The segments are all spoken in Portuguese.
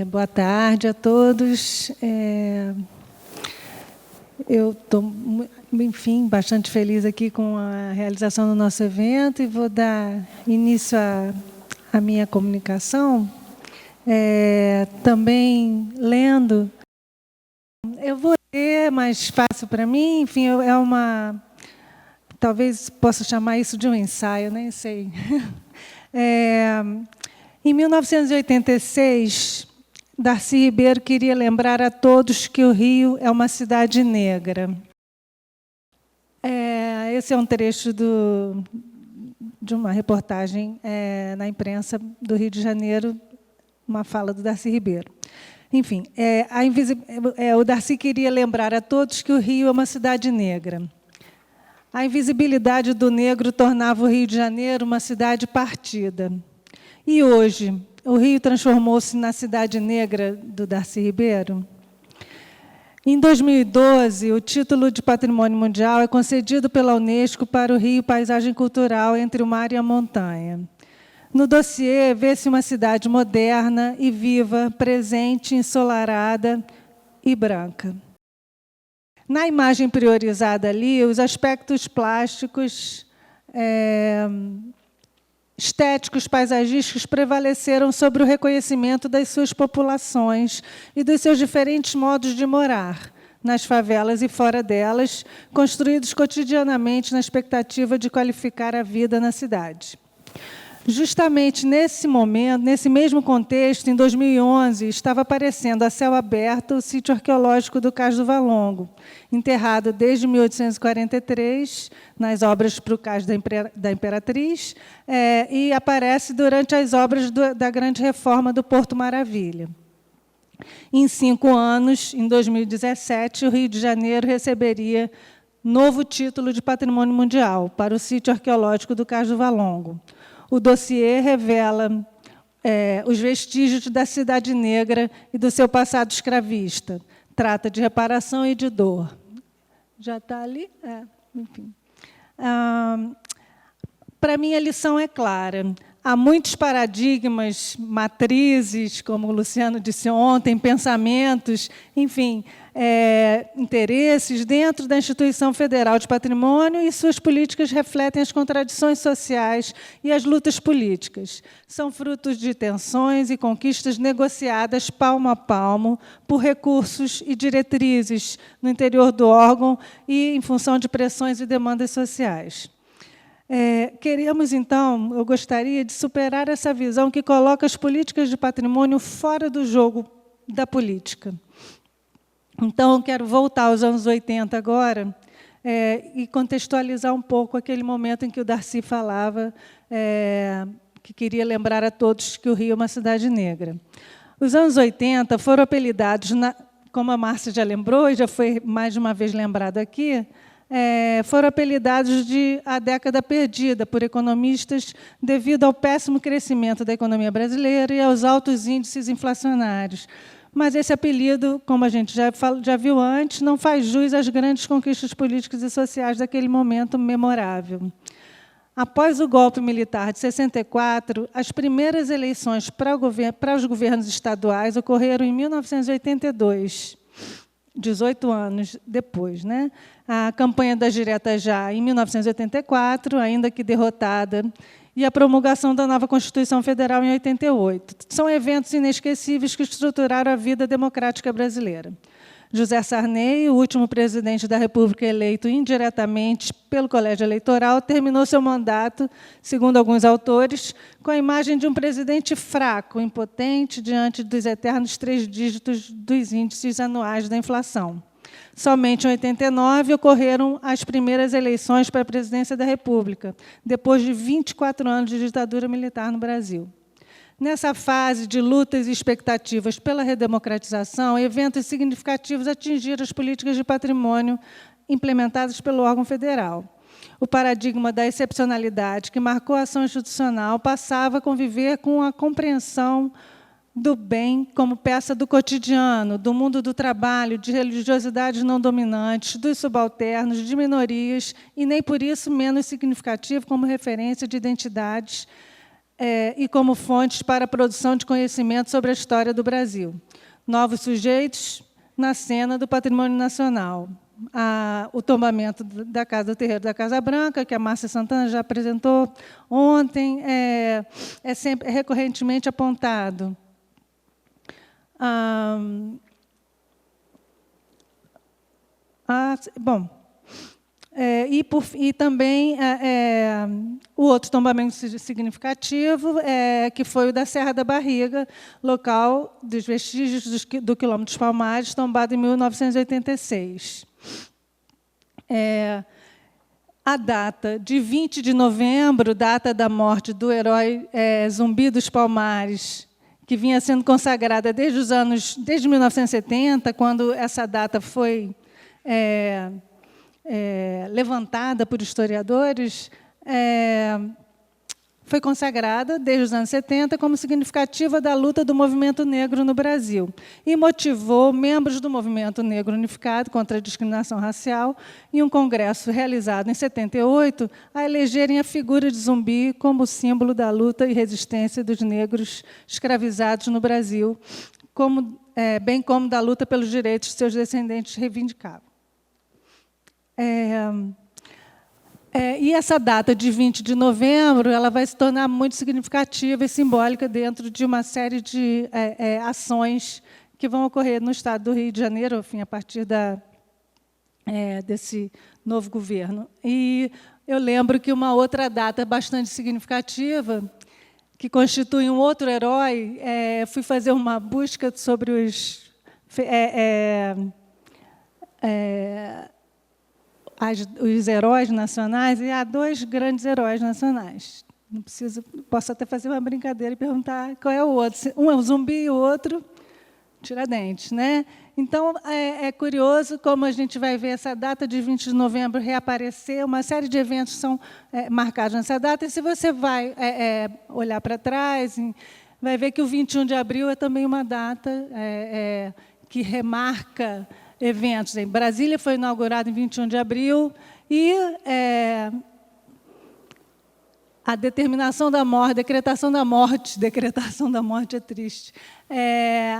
Boa tarde a todos. Eu estou, enfim, bastante feliz aqui com a realização do nosso evento e vou dar início à minha comunicação, também lendo. Eu vou ler, é mais fácil para mim, enfim, talvez possa chamar isso de um ensaio, nem sei. Em 1986, Darcy Ribeiro queria lembrar a todos que o Rio é uma cidade negra. Esse é um trecho de uma reportagem na imprensa do Rio de Janeiro, uma fala do Darcy Ribeiro. Enfim, o Darcy queria lembrar a todos que o Rio é uma cidade negra. A invisibilidade do negro tornava o Rio de Janeiro uma cidade partida. E hoje, o Rio transformou-se na cidade negra do Darcy Ribeiro? Em 2012, o título de Patrimônio Mundial é concedido pela Unesco para o Rio Paisagem Cultural entre o mar e a montanha. No dossiê, vê-se uma cidade moderna e viva, presente, ensolarada e branca. Na imagem priorizada ali, os aspectos plásticos, estéticos, paisagísticos prevaleceram sobre o reconhecimento das suas populações e dos seus diferentes modos de morar, nas favelas e fora delas, construídos cotidianamente na expectativa de qualificar a vida na cidade. Justamente nesse momento, nesse mesmo contexto, em 2011, estava aparecendo a céu aberto o sítio arqueológico do Cais do Valongo, enterrado desde 1843, nas obras para o Cais da Imperatriz, e aparece durante as obras da grande reforma do Porto Maravilha. Em 5 anos, em 2017, o Rio de Janeiro receberia novo título de Patrimônio Mundial para o sítio arqueológico do Cais do Valongo. O dossiê revela os vestígios da cidade negra e do seu passado escravista. Trata de reparação e de dor. Já está ali? Enfim. Para mim, a lição é clara. Há muitos paradigmas, matrizes, como o Luciano disse ontem, pensamentos, enfim, interesses dentro da Instituição Federal de Patrimônio e suas políticas refletem as contradições sociais e as lutas políticas. São frutos de tensões e conquistas negociadas palmo a palmo por recursos e diretrizes no interior do órgão e em função de pressões e demandas sociais. Queremos, então, eu gostaria de superar essa visão que coloca as políticas de patrimônio fora do jogo da política. Então, eu quero voltar aos anos 80 agora e contextualizar um pouco aquele momento em que o Darcy falava que queria lembrar a todos que o Rio é uma cidade negra. Os anos 80 foram apelidados, como a Márcia já lembrou, e já foi mais de uma vez lembrado aqui, foram apelidados de a década perdida por economistas devido ao péssimo crescimento da economia brasileira e aos altos índices inflacionários. Mas esse apelido, como a gente já viu antes, não faz jus às grandes conquistas políticas e sociais daquele momento memorável. Após o golpe militar de 64, as primeiras eleições para os governos estaduais ocorreram em 1982. 18 anos depois, né? A campanha das diretas já em 1984, ainda que derrotada, e a promulgação da nova Constituição Federal em 88. São eventos inesquecíveis que estruturaram a vida democrática brasileira. José Sarney, o último presidente da República eleito indiretamente pelo Colégio Eleitoral, terminou seu mandato, segundo alguns autores, com a imagem de um presidente fraco, impotente, diante dos eternos 3 dígitos dos índices anuais da inflação. Somente em 89 ocorreram as primeiras eleições para a presidência da República, depois de 24 anos de ditadura militar no Brasil. Nessa fase de lutas e expectativas pela redemocratização, eventos significativos atingiram as políticas de patrimônio implementadas pelo órgão federal. O paradigma da excepcionalidade que marcou a ação institucional passava a conviver com a compreensão do bem como peça do cotidiano, do mundo do trabalho, de religiosidades não dominantes, dos subalternos, de minorias, e nem por isso menos significativo como referência de identidades e como fontes para a produção de conhecimento sobre a história do Brasil. Novos sujeitos na cena do patrimônio nacional. O tombamento da Casa do Terreiro da Casa Branca, que a Márcia Santana já apresentou ontem, é recorrentemente apontado. Bom, e também o outro tombamento significativo, que foi o da Serra da Barriga, local dos vestígios do quilômetro dos Palmares, tombado em 1986. A data de 20 de novembro, data da morte do herói Zumbi dos Palmares, que vinha sendo consagrada desde 1970, quando essa data foi levantada por historiadores, foi consagrada, desde os anos 70, como significativa da luta do movimento negro no Brasil e motivou membros do movimento negro unificado contra a discriminação racial, em um congresso realizado em 78, a elegerem a figura de Zumbi como símbolo da luta e resistência dos negros escravizados no Brasil, bem como da luta pelos direitos que seus descendentes reivindicavam. E essa data de 20 de novembro ela vai se tornar muito significativa e simbólica dentro de uma série de ações que vão ocorrer no Estado do Rio de Janeiro, enfim, a partir desse novo governo. E eu lembro que uma outra data bastante significativa, que constitui um outro herói, fui fazer uma busca sobre os heróis nacionais, e há dois grandes heróis nacionais. Não preciso, posso até fazer uma brincadeira e perguntar qual é o outro. Um é o Zumbi e o outro, Tiradentes, né? Então, é curioso como a gente vai ver essa data de 20 de novembro reaparecer, uma série de eventos são marcados nessa data, e se você vai olhar para trás, vai ver que o 21 de abril é também uma data que remarca eventos. Em Brasília foi inaugurado em 21 de abril, e a decretação da morte é triste.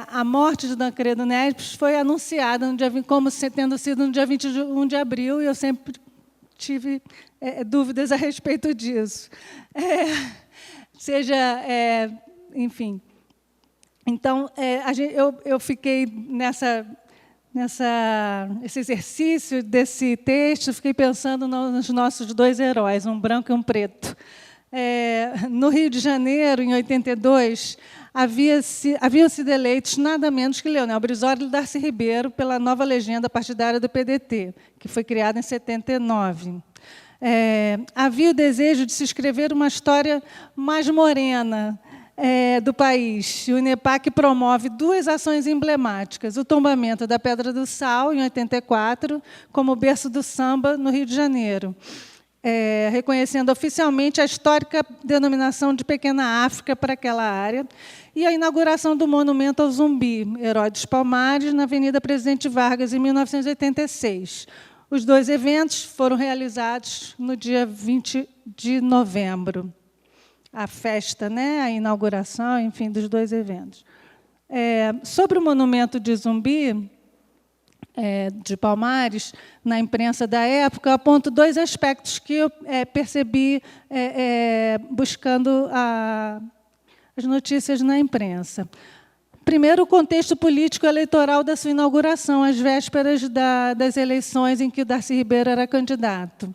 A morte de Tancredo Neves foi anunciada como tendo sido no dia 21 de abril, e eu sempre tive dúvidas a respeito disso. Enfim. Então, eu fiquei esse exercício desse texto, fiquei pensando nos nossos dois heróis, um branco e um preto. No Rio de Janeiro, em 82, haviam sido eleitos nada menos que Leonel Brizola e Darcy Ribeiro pela nova legenda partidária do PDT, que foi criada em 79. Havia o desejo de se escrever uma história mais morena, do país. O INEPAC promove duas ações emblemáticas: o tombamento da Pedra do Sal, em 84, como berço do samba, no Rio de Janeiro, reconhecendo oficialmente a histórica denominação de Pequena África para aquela área, e a inauguração do monumento ao Zumbi, herói dos Palmares, na Avenida Presidente Vargas, em 1986. Os dois eventos foram realizados no dia 20 de novembro. A festa, né, a inauguração, enfim, dos dois eventos. Sobre o monumento de Zumbi, de Palmares, na imprensa da época, eu aponto dois aspectos que eu percebi buscando as notícias na imprensa. Primeiro, o contexto político eleitoral da sua inauguração, às vésperas das eleições em que o Darcy Ribeiro era candidato.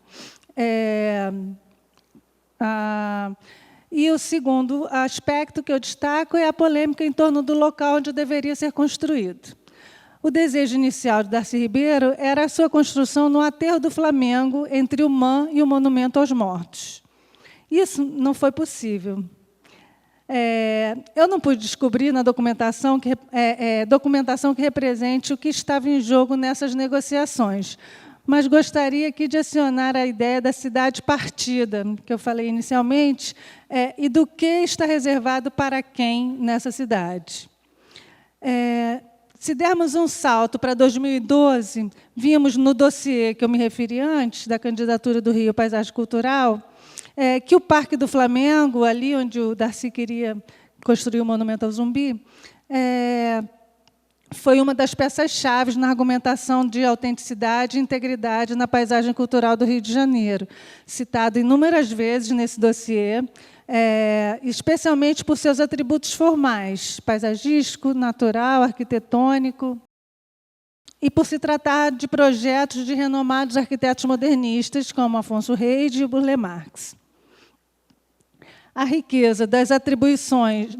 E o segundo aspecto que eu destaco é a polêmica em torno do local onde deveria ser construído. O desejo inicial de Darcy Ribeiro era a sua construção no aterro do Flamengo, entre o MAN e o Monumento aos Mortos. Isso não foi possível. Eu não pude descobrir na documentação que represente o que estava em jogo nessas negociações, mas gostaria aqui de acionar a ideia da cidade partida, que eu falei inicialmente, e do que está reservado para quem nessa cidade. Se dermos um salto para 2012, vimos no dossiê que eu me referi antes, da candidatura do Rio Paisagem Cultural, que o Parque do Flamengo, ali onde o Darcy queria construir o Monumento ao Zumbi, foi uma das peças-chave na argumentação de autenticidade e integridade na paisagem cultural do Rio de Janeiro, citado inúmeras vezes nesse dossiê, especialmente por seus atributos formais, paisagístico, natural, arquitetônico, e por se tratar de projetos de renomados arquitetos modernistas, como Afonso Reis e Burle Marx. A riqueza das apropriações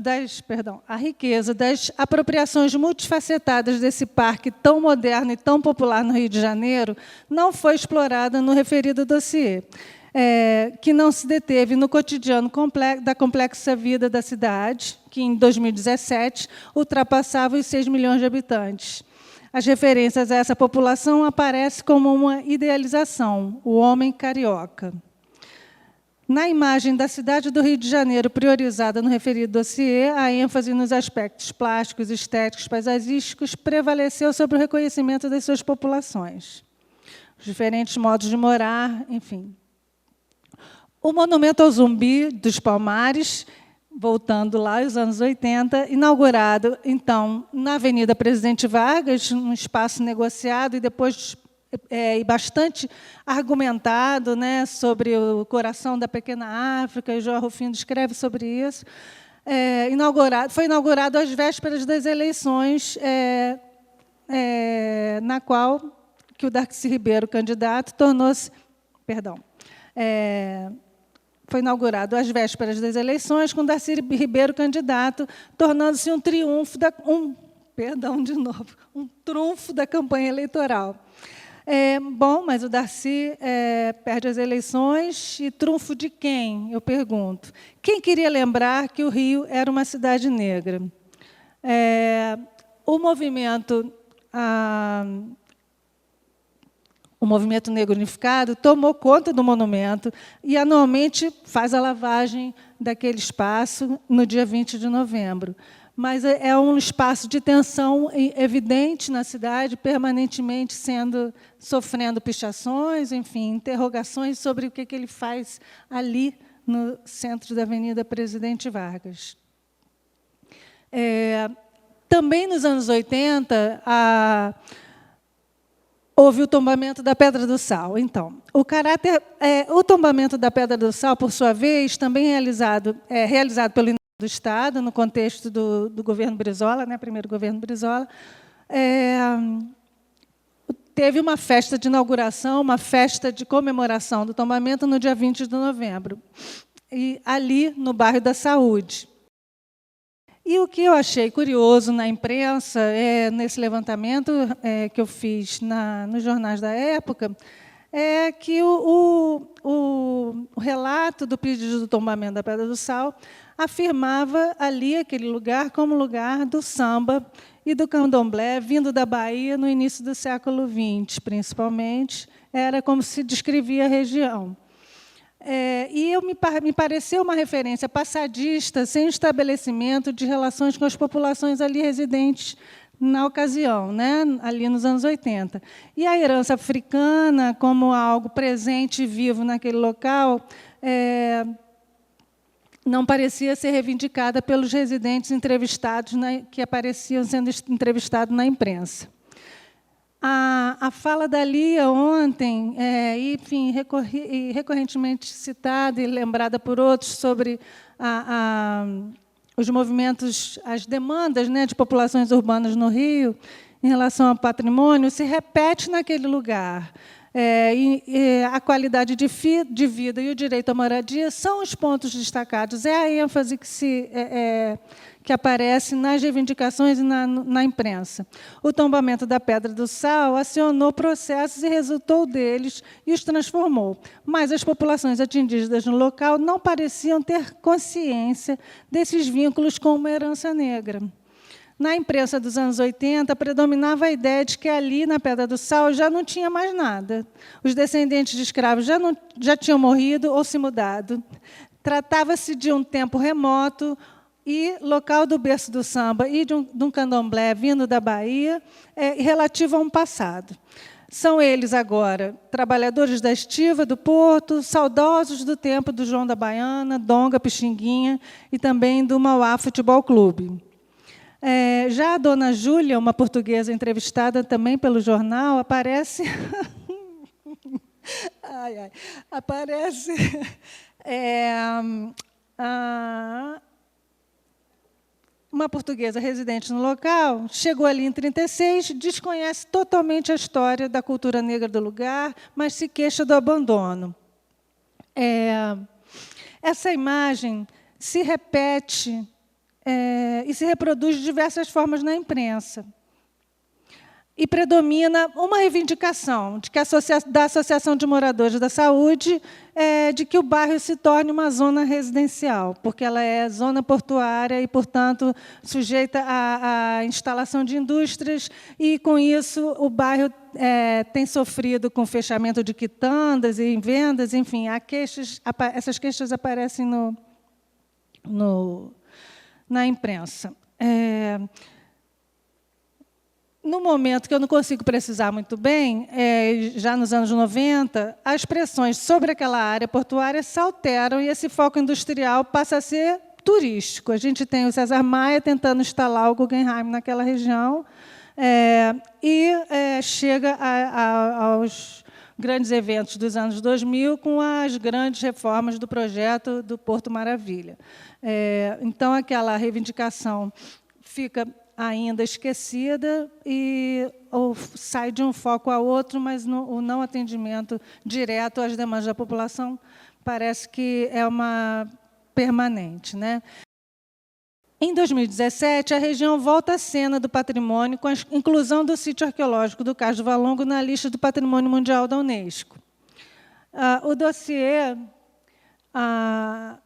multifacetadas desse parque tão moderno e tão popular no Rio de Janeiro não foi explorada no referido dossiê, que não se deteve no cotidiano da complexa vida da cidade, que, em 2017, ultrapassava os 6 milhões de habitantes. As referências a essa população aparecem como uma idealização, o homem carioca. Na imagem da cidade do Rio de Janeiro, priorizada no referido dossiê, a ênfase nos aspectos plásticos, estéticos, paisagísticos prevaleceu sobre o reconhecimento das suas populações, os diferentes modos de morar, enfim. O Monumento ao Zumbi dos Palmares, voltando lá aos anos 80, inaugurado, então, na Avenida Presidente Vargas, num espaço negociado e depois bastante argumentado, né, sobre o coração da pequena África, e João Rufino escreve sobre isso. Foi inaugurado às vésperas das eleições, na qual que o Darcy Ribeiro, candidato, tornou-se... Perdão. Foi inaugurado às vésperas das eleições, com Darcy Ribeiro candidato, tornando-se um trunfo da campanha eleitoral. Bom, mas o Darcy perde as eleições, e trunfo de quem, eu pergunto? Quem queria lembrar que o Rio era uma cidade negra? O movimento Negro Unificado tomou conta do monumento e, anualmente, faz a lavagem daquele espaço no dia 20 de novembro. Mas é um espaço de tensão evidente na cidade, permanentemente sofrendo pichações, enfim, interrogações sobre o que ele faz ali no centro da Avenida Presidente Vargas. Também nos anos 80, houve o tombamento da Pedra do Sal. Então, o tombamento da Pedra do Sal, por sua vez, também realizado pelo do Estado, no contexto do governo Brizola, né, primeiro governo Brizola, teve uma festa de inauguração, uma festa de comemoração do tombamento no dia 20 de novembro, e ali no bairro da Saúde. E o que eu achei curioso na imprensa, nesse levantamento que eu fiz nos jornais da época, é que o relato do pedido do tombamento da Pedra do Sal afirmava ali aquele lugar como lugar do samba e do candomblé, vindo da Bahia no início do século XX, principalmente, era como se descrevia a região. E me pareceu uma referência passadista, sem estabelecimento de relações com as populações ali residentes na ocasião, né, ali nos anos 80. E a herança africana, como algo presente e vivo naquele local, não parecia ser reivindicada pelos residentes entrevistados, que apareciam sendo entrevistados na imprensa. A fala da Lia ontem, enfim, recorrentemente citada e lembrada por outros sobre os movimentos, as demandas, né, de populações urbanas no Rio em relação ao patrimônio, se repete naquele lugar. A qualidade de vida e o direito à moradia são os pontos destacados, é a ênfase que aparece nas reivindicações e na imprensa. O tombamento da Pedra do Sal acionou processos e resultou deles e os transformou. Mas as populações atingidas no local não pareciam ter consciência desses vínculos com uma herança negra. Na imprensa dos anos 80, predominava a ideia de que ali, na Pedra do Sal, já não tinha mais nada. Os descendentes de escravos já tinham morrido ou se mudado. Tratava-se de um tempo remoto e local do berço do samba e de um candomblé vindo da Bahia, relativo a um passado. São eles agora trabalhadores da estiva do Porto, saudosos do tempo do João da Baiana, Donga, Pixinguinha e também do Mauá Futebol Clube. Já a dona Júlia, uma portuguesa entrevistada também pelo jornal, aparece... aparece... uma portuguesa residente no local, chegou ali em 1936, desconhece totalmente a história da cultura negra do lugar, mas se queixa do abandono. Essa imagem se repete e se reproduz de diversas formas na imprensa. E predomina uma reivindicação da Associação de Moradores da Saúde de que o bairro se torne uma zona residencial, porque ela é zona portuária e, portanto, sujeita à instalação de indústrias, e, com isso, o bairro tem sofrido com fechamento de quitandas e vendas, enfim, há queixas, essas queixas aparecem na imprensa. No momento que eu não consigo precisar muito bem, já nos anos 90, as pressões sobre aquela área portuária se alteram e esse foco industrial passa a ser turístico. A gente tem o César Maia tentando instalar o Guggenheim naquela região e chega aos grandes eventos dos anos 2000 com as grandes reformas do projeto do Porto Maravilha. Então, aquela reivindicação fica ainda esquecida ou sai de um foco a outro, mas o não atendimento direto às demandas da população parece que é uma permanente, né? Em 2017, a região volta à cena do patrimônio com a inclusão do sítio arqueológico do Cais do Valongo na lista do Patrimônio Mundial da Unesco.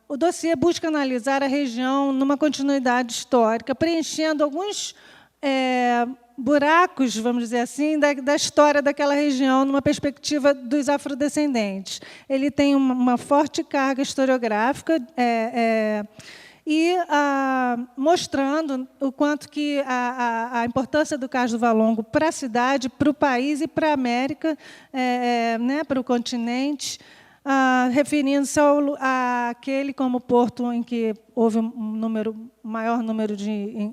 O dossiê busca analisar a região numa continuidade histórica, preenchendo alguns buracos, vamos dizer assim, da história daquela região, numa perspectiva dos afrodescendentes. Ele tem uma forte carga historiográfica e mostrando o quanto que a importância do Cais do Valongo para a cidade, para o país e para a América, né, para o continente, referindo-se àquele como porto em que houve maior número de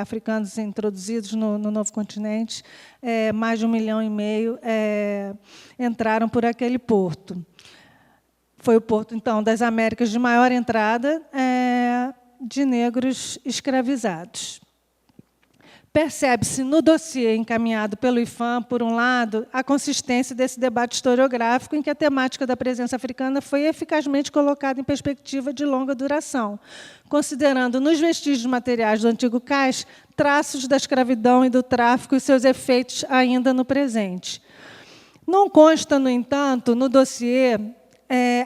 africanos introduzidos no novo continente, mais de 1,5 milhão entraram por aquele porto. Foi o porto, então, das Américas de maior entrada de negros escravizados. Percebe-se no dossiê encaminhado pelo IFAM, por um lado, a consistência desse debate historiográfico em que a temática da presença africana foi eficazmente colocada em perspectiva de longa duração, considerando nos vestígios materiais do antigo cais traços da escravidão e do tráfico e seus efeitos ainda no presente. Não consta, no entanto, no dossiê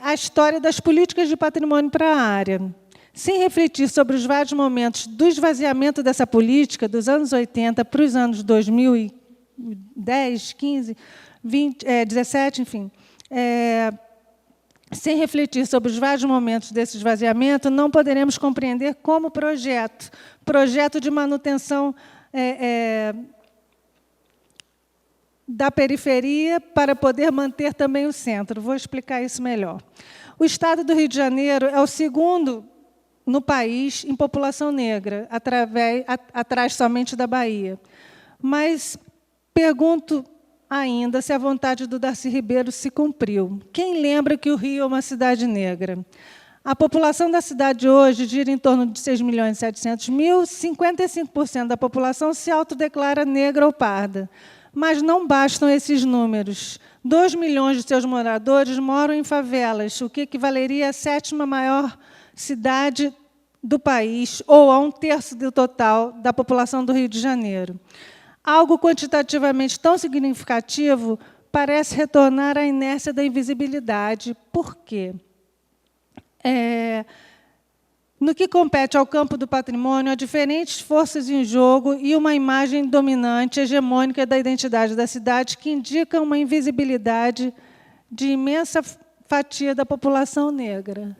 a história das políticas de patrimônio para a área. Sem refletir sobre os vários momentos do esvaziamento dessa política, dos anos 80 para os anos 2010, 15, 20, 17, enfim, sem refletir sobre os vários momentos desse esvaziamento, não poderemos compreender como projeto de manutenção da periferia para poder manter também o centro. Vou explicar isso melhor. O Estado do Rio de Janeiro é o segundo no país em população negra, atrás somente da Bahia. Mas pergunto ainda se a vontade do Darcy Ribeiro se cumpriu. Quem lembra que o Rio é uma cidade negra? A população da cidade hoje gira em torno de 6.700.000, 55% da população se autodeclara negra ou parda. Mas não bastam esses números. 2 milhões de seus moradores moram em favelas, o que equivaleria à 7ª maior cidade do país, ou a 1/3 do total da população do Rio de Janeiro. Algo quantitativamente tão significativo parece retornar à inércia da invisibilidade. Por quê? No que compete ao campo do patrimônio, há diferentes forças em jogo e uma imagem dominante, hegemônica da identidade da cidade, que indica uma invisibilidade de imensa fatia da população negra.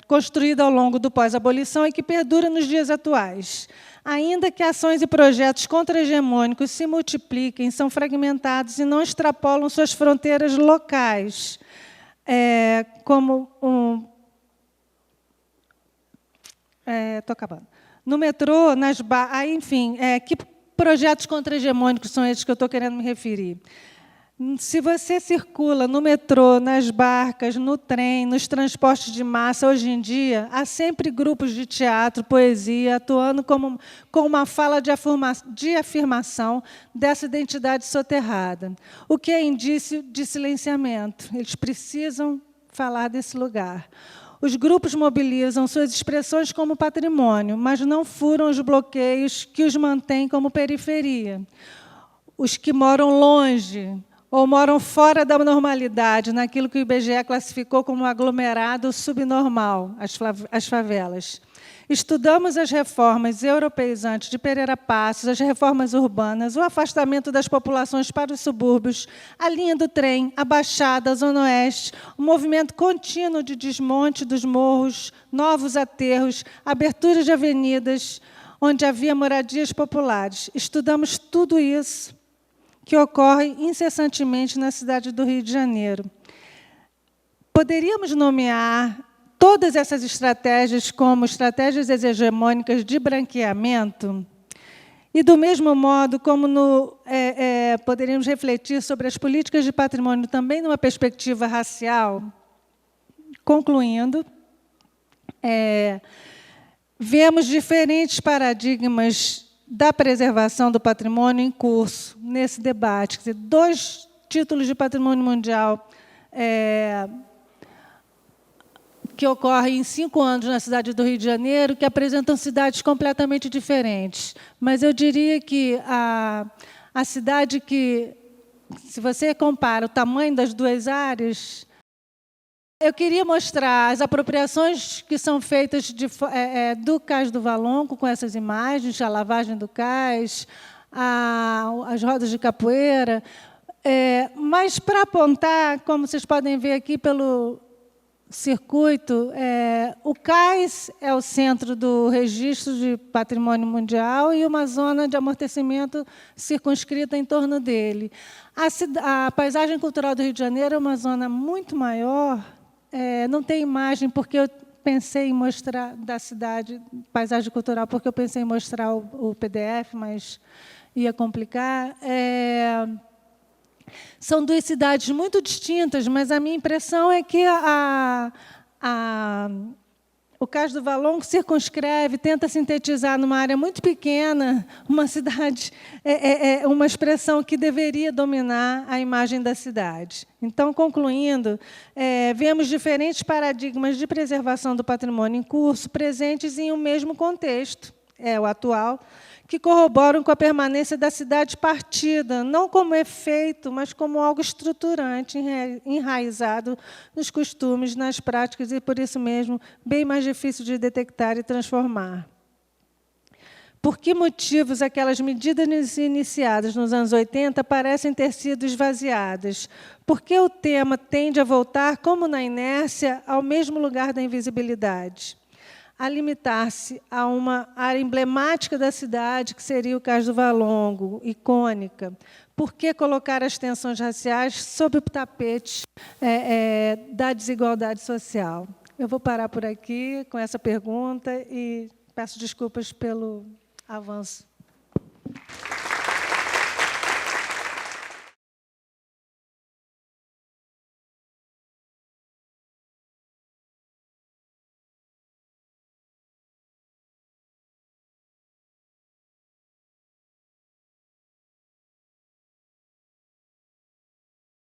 Construída ao longo do pós-abolição e que perdura nos dias atuais. Ainda que ações e projetos contra-hegemônicos se multipliquem, são fragmentados e não extrapolam suas fronteiras locais, estou acabando. No metrô, nas barras, enfim, que projetos contra-hegemônicos são esses que eu estou querendo me referir? Se você circula no metrô, nas barcas, no trem, nos transportes de massa, hoje em dia, há sempre grupos de teatro, poesia, atuando com uma fala de afirmação dessa identidade soterrada, o que é indício de silenciamento. Eles precisam falar desse lugar. Os grupos mobilizam suas expressões como patrimônio, mas não furam os bloqueios que os mantêm como periferia. Os que moram longe ou moram fora da normalidade, naquilo que o IBGE classificou como aglomerado subnormal, as favelas. Estudamos as reformas europeizantes de Pereira Passos, as reformas urbanas, o afastamento das populações para os subúrbios, a linha do trem, a Baixada, a Zona Oeste, o movimento contínuo de desmonte dos morros, novos aterros, abertura de avenidas, onde havia moradias populares. Estudamos tudo isso que ocorre incessantemente na cidade do Rio de Janeiro. Poderíamos nomear todas essas estratégias como estratégias hegemônicas de branqueamento? E, do mesmo modo, como poderíamos refletir sobre as políticas de patrimônio também numa perspectiva racial? Concluindo, vemos diferentes paradigmas da preservação do patrimônio em curso nesse debate. Quer dizer, 2 títulos de patrimônio mundial que ocorrem em 5 anos na cidade do Rio de Janeiro, que apresentam cidades completamente diferentes. Mas eu diria que a cidade que, se você compara o tamanho das 2 áreas, eu queria mostrar as apropriações que são feitas do Cais do Valongo, com essas imagens, a lavagem do cais, as rodas de capoeira, mas para apontar, como vocês podem ver aqui pelo circuito, o cais é o centro do registro de patrimônio mundial e uma zona de amortecimento circunscrita em torno dele. A paisagem cultural do Rio de Janeiro é uma zona muito maior. Não tem imagem, porque eu pensei em mostrar da cidade, paisagem cultural, porque eu pensei em mostrar o PDF, mas ia complicar. São 2 cidades muito distintas, mas a minha impressão é que o Cais do Valongo circunscreve, tenta sintetizar numa área muito pequena uma cidade, uma expressão que deveria dominar a imagem da cidade. Então, concluindo, vemos diferentes paradigmas de preservação do patrimônio em curso presentes em um mesmo contexto, o atual, que corroboram com a permanência da cidade partida, não como efeito, mas como algo estruturante, enraizado nos costumes, nas práticas, e, por isso mesmo, bem mais difícil de detectar e transformar. Por que motivos aquelas medidas iniciadas nos anos 80 parecem ter sido esvaziadas? Por que o tema tende a voltar, como na inércia, ao mesmo lugar da invisibilidade? A limitar-se a uma área emblemática da cidade, que seria o Cais do Valongo, icônica. Por que colocar as tensões raciais sob o tapete da desigualdade social? Eu vou parar por aqui com essa pergunta e peço desculpas pelo avanço.